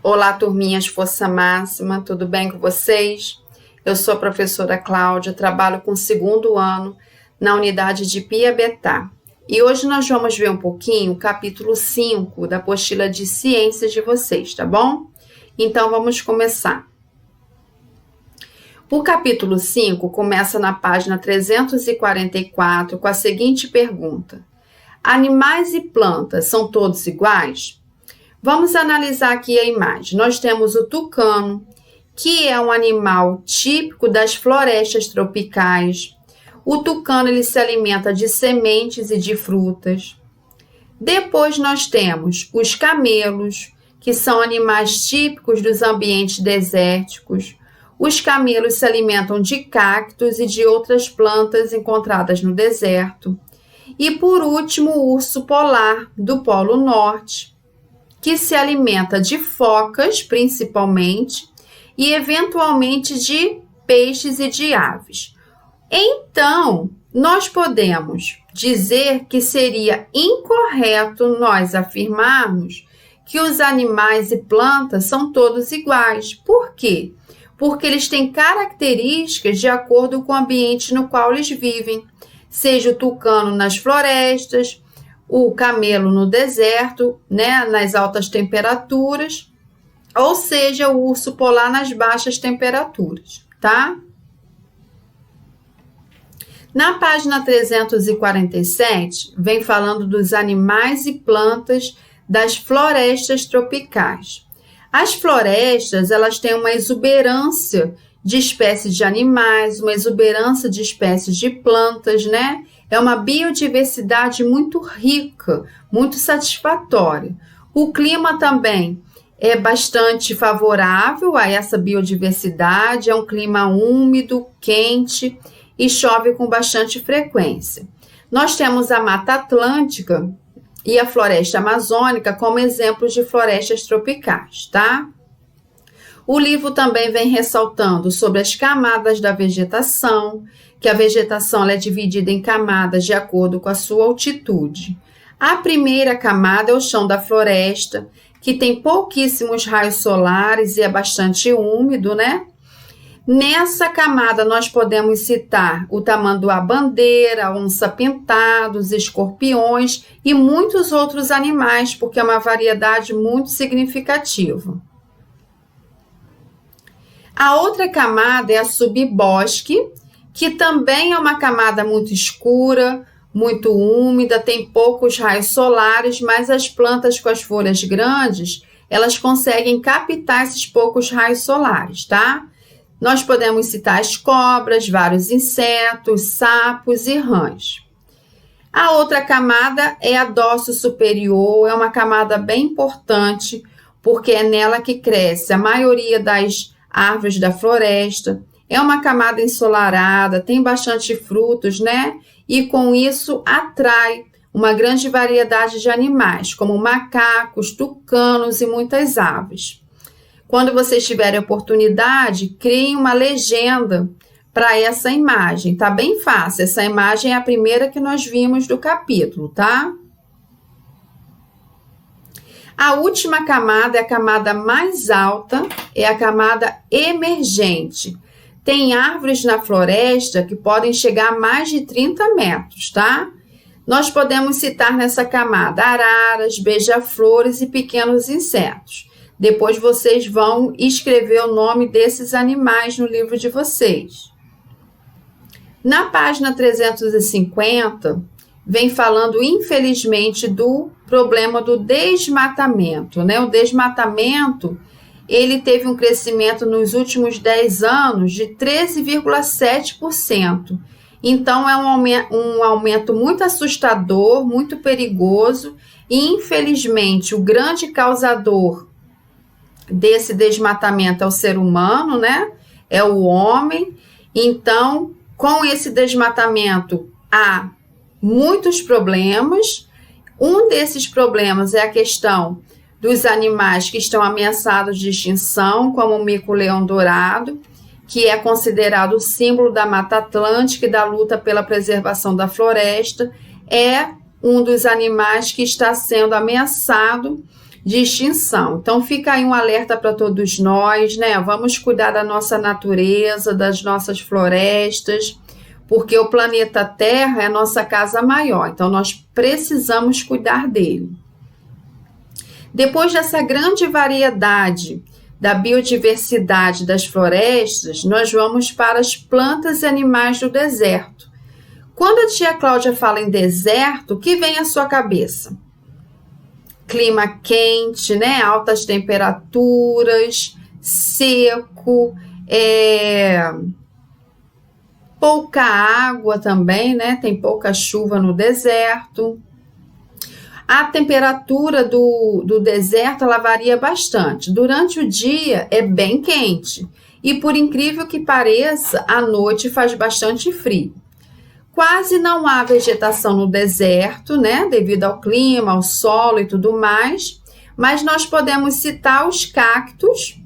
Olá, turminhas Força Máxima, tudo bem com vocês? Eu sou a professora Cláudia, trabalho com o 2º ano na unidade de Piabetá. E hoje nós vamos ver um pouquinho o capítulo 5 da apostila de ciências de vocês, tá bom? Então vamos começar. O capítulo 5 começa na página 344 com a seguinte pergunta: animais e plantas são todos iguais? Vamos analisar aqui a imagem. Nós temos o tucano, que é um animal típico das florestas tropicais. O tucano ele se alimenta de sementes e de frutas. Depois nós temos os camelos, que são animais típicos dos ambientes desérticos. Os camelos se alimentam de cactos e de outras plantas encontradas no deserto. E por último, o urso polar do Polo Norte, que se alimenta de focas, principalmente, e eventualmente de peixes e de aves. Então, nós podemos dizer que seria incorreto nós afirmarmos que os animais e plantas são todos iguais. Por quê? Porque eles têm características de acordo com o ambiente no qual eles vivem, seja o tucano nas florestas, o camelo no deserto, nas altas temperaturas, ou seja, o urso polar nas baixas temperaturas, tá? Na página 347, vem falando dos animais e plantas das florestas tropicais. As florestas, elas têm uma exuberância de espécies de animais, uma exuberância de espécies de plantas, né? É uma biodiversidade muito rica, muito satisfatória. O clima também é bastante favorável a essa biodiversidade, é um clima úmido, quente e chove com bastante frequência. Nós temos a Mata Atlântica e a Floresta Amazônica como exemplos de florestas tropicais, tá? O livro também vem ressaltando sobre as camadas da vegetação, que a vegetação é dividida em camadas de acordo com a sua altitude. A primeira camada é o chão da floresta, que tem pouquíssimos raios solares e é bastante úmido, né? Nessa camada nós podemos citar o tamanduá-bandeira, a onça-pintada, os escorpiões e muitos outros animais, porque é uma variedade muito significativa. A outra camada é a subbosque, que também é uma camada muito escura, muito úmida, tem poucos raios solares, mas as plantas com as folhas grandes, elas conseguem captar esses poucos raios solares, tá? Nós podemos citar as cobras, vários insetos, sapos e rãs. A outra camada é a dócil superior, é uma camada bem importante, porque é nela que cresce a maioria das árvores da floresta. É uma camada ensolarada, tem bastante frutos, né? E com isso atrai uma grande variedade de animais, como macacos, tucanos e muitas aves. Quando vocês tiverem oportunidade, criem uma legenda para essa imagem. Tá bem fácil. Essa imagem é a primeira que nós vimos do capítulo, tá? A última camada é a camada mais alta, é a camada emergente. Tem árvores na floresta que podem chegar a mais de 30 metros, tá? Nós podemos citar nessa camada araras, beija-flores e pequenos insetos. Depois vocês vão escrever o nome desses animais no livro de vocês. Na página 350, vem falando, infelizmente, do problema do desmatamento, né? O desmatamento, ele teve um crescimento nos últimos 10 anos de 13,7%. Então, é um aumento muito assustador, muito perigoso e, infelizmente, o grande causador desse desmatamento é o ser humano, né? É o homem. Então, com esse desmatamento, há muitos problemas. Um desses problemas é a questão dos animais que estão ameaçados de extinção, como o mico-leão dourado, que é considerado o símbolo da Mata Atlântica e da luta pela preservação da floresta. É um dos animais que está sendo ameaçado de extinção. Então fica aí um alerta para todos nós, né? Vamos cuidar da nossa natureza, das nossas florestas, porque o planeta Terra é a nossa casa maior, então nós precisamos cuidar dele. Depois dessa grande variedade da biodiversidade das florestas, nós vamos para as plantas e animais do deserto. Quando a tia Cláudia fala em deserto, o que vem à sua cabeça? Clima quente, né? Altas temperaturas, seco, pouca água também, né? Tem pouca chuva no deserto. A temperatura do deserto ela varia bastante. Durante o dia é bem quente e, por incrível que pareça, à noite faz bastante frio. Quase não há vegetação no deserto, né? Devido ao clima, ao solo e tudo mais, mas nós podemos citar os cactos,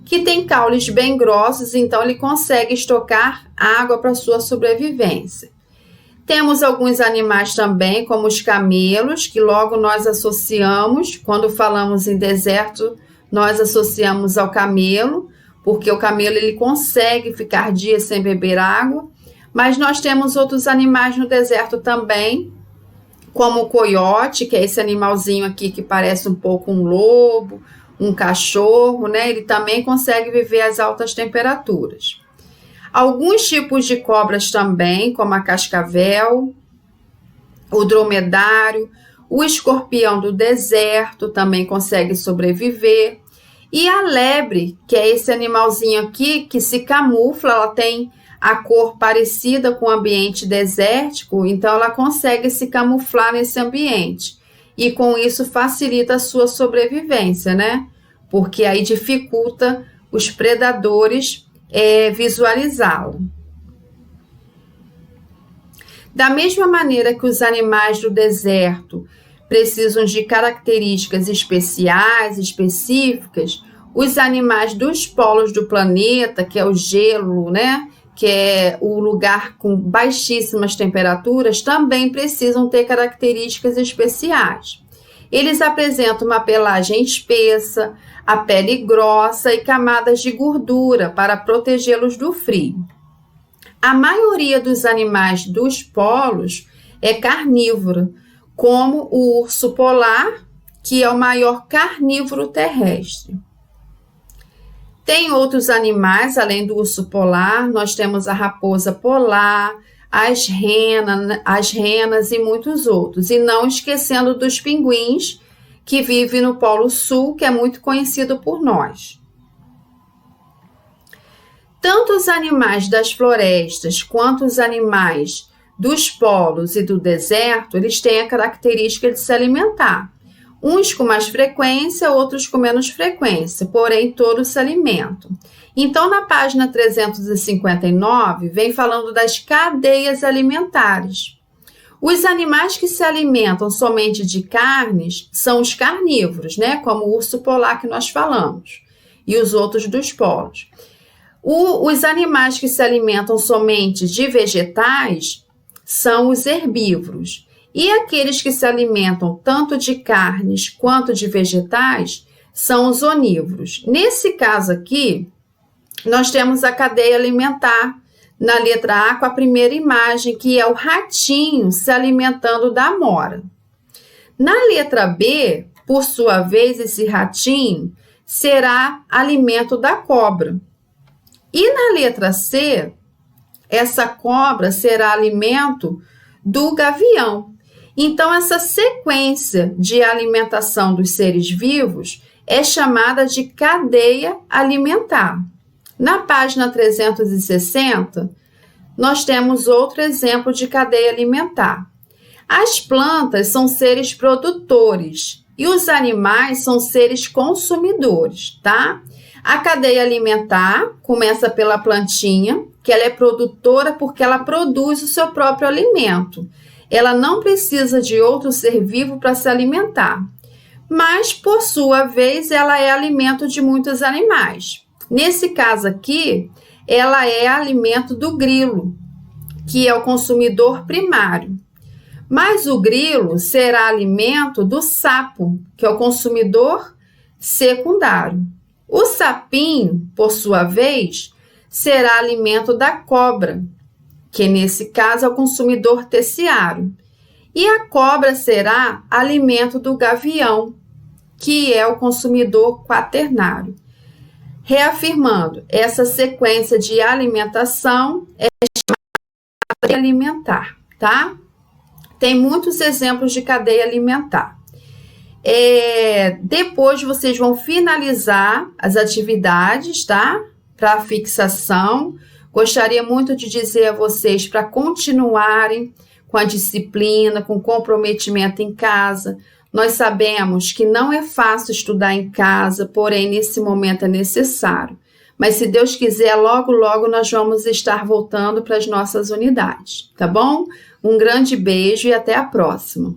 que têm caules bem grossos, então ele consegue estocar água para sua sobrevivência. Temos alguns animais também, como os camelos, que logo nós associamos, quando falamos em deserto, nós associamos ao camelo, porque o camelo ele consegue ficar dias sem beber água, mas nós temos outros animais no deserto também, como o coiote, que é esse animalzinho aqui que parece um pouco um lobo, um cachorro, né? Ele também consegue viver às altas temperaturas. Alguns tipos de cobras também, como a cascavel, o dromedário, o escorpião do deserto também consegue sobreviver. E a lebre, que é esse animalzinho aqui que se camufla, ela tem a cor parecida com o ambiente desértico, então ela consegue se camuflar nesse ambiente. E com isso facilita a sua sobrevivência, né? Porque aí dificulta os predadores visualizá-lo. Da mesma maneira que os animais do deserto precisam de características especiais, específicas, os animais dos polos do planeta, que é o gelo, né, que é o lugar com baixíssimas temperaturas, também precisam ter características especiais. Eles apresentam uma pelagem espessa, a pele grossa e camadas de gordura para protegê-los do frio. A maioria dos animais dos polos é carnívora, como o urso polar, que é o maior carnívoro terrestre. Tem outros animais, além do urso polar, nós temos a raposa polar, as renas e muitos outros. E não esquecendo dos pinguins, que vive no Polo Sul, que é muito conhecido por nós. Tanto os animais das florestas quanto os animais dos polos e do deserto, eles têm a característica de se alimentar. Uns com mais frequência, outros com menos frequência, porém todos se alimentam. Então, na página 359, vem falando das cadeias alimentares. Os animais que se alimentam somente de carnes são os carnívoros, né? Como o urso polar que nós falamos, e os outros dos polos. Os animais que se alimentam somente de vegetais são os herbívoros. E aqueles que se alimentam tanto de carnes quanto de vegetais são os onívoros. Nesse caso aqui, nós temos a cadeia alimentar na letra A com a primeira imagem, que é o ratinho se alimentando da amora. Na letra B, por sua vez, esse ratinho será alimento da cobra. E na letra C, essa cobra será alimento do gavião. Então, essa sequência de alimentação dos seres vivos é chamada de cadeia alimentar. Na página 360, nós temos outro exemplo de cadeia alimentar. As plantas são seres produtores e os animais são seres consumidores, tá? A cadeia alimentar começa pela plantinha, que ela é produtora porque ela produz o seu próprio alimento. Ela não precisa de outro ser vivo para se alimentar, mas, por sua vez, ela é alimento de muitos animais. Nesse caso aqui, ela é alimento do grilo, que é o consumidor primário. Mas o grilo será alimento do sapo, que é o consumidor secundário. O sapinho, por sua vez, será alimento da cobra, que nesse caso é o consumidor terciário. E a cobra será alimento do gavião, que é o consumidor quaternário. Reafirmando, essa sequência de alimentação é chamada de cadeia alimentar, tá? Tem muitos exemplos de cadeia alimentar. Depois vocês vão finalizar as atividades, tá? Para a fixação. Gostaria muito de dizer a vocês para continuarem com a disciplina, com comprometimento em casa. Nós sabemos que não é fácil estudar em casa, porém, nesse momento é necessário. Mas, se Deus quiser, logo, logo nós vamos estar voltando para as nossas unidades, tá bom? Um grande beijo e até a próxima.